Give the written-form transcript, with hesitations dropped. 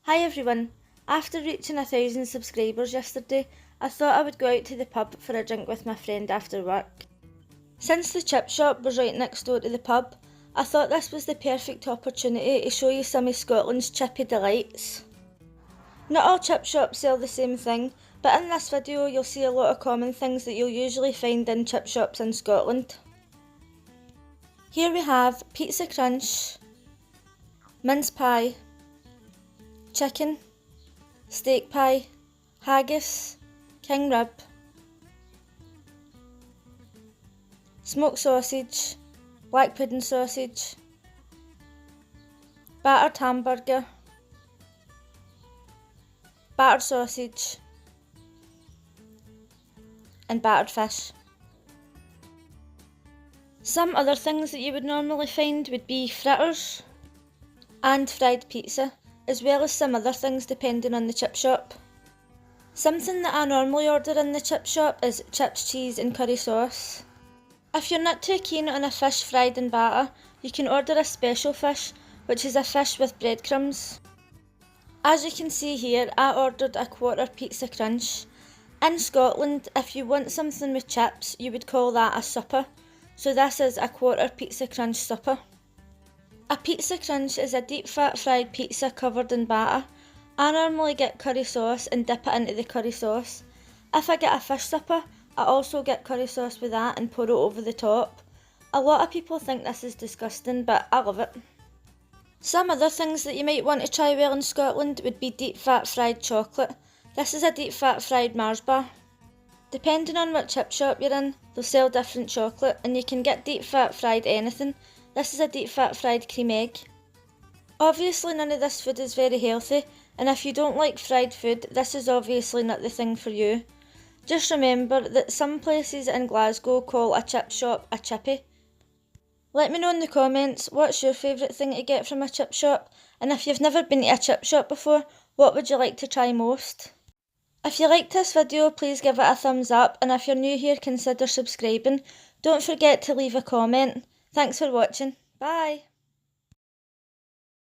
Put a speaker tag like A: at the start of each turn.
A: Hi everyone, after reaching 1,000 subscribers yesterday, I thought I would go out to the pub for a drink with my friend after work. Since the chip shop was right next door to the pub, I thought this was the perfect opportunity to show you some of Scotland's chippy delights. Not all chip shops sell the same thing, but in this video you'll see a lot of common things that you'll usually find in chip shops in Scotland. Here we have pizza crunch, mince pie, chicken, steak pie, haggis, king rib, smoked sausage, black pudding sausage, battered hamburger, battered sausage, and battered fish. Some other things that you would normally find would be fritters and fried pizza, as well as some other things depending on the chip shop. Something that I normally order in the chip shop is chips, cheese and curry sauce. If you're not too keen on a fish fried in batter, you can order a special fish, which is a fish with breadcrumbs. As you can see here, I ordered a quarter pizza crunch. In Scotland, if you want something with chips, you would call that a supper, so this is a quarter pizza crunch supper. A pizza crunch is a deep fat fried pizza covered in batter. I normally get curry sauce and dip it into the curry sauce. If I get a fish supper, I also get curry sauce with that and pour it over the top. A lot of people think this is disgusting, but I love it. Some other things that you might want to try well in Scotland would be deep fat fried chocolate. This is a deep fat fried Mars bar. Depending on what chip shop you're in, they'll sell different chocolate and you can get deep fat fried anything. This is a deep fat fried cream egg. Obviously none of this food is very healthy, and if you don't like fried food, this is obviously not the thing for you. Just remember that some places in Glasgow call a chip shop a chippy. Let me know in the comments what's your favourite thing to get from a chip shop, and if you've never been to a chip shop before, what would you like to try most? If you liked this video, please give it a thumbs up, and if you're new here, consider subscribing. Don't forget to leave a comment. Thanks for watching. Bye.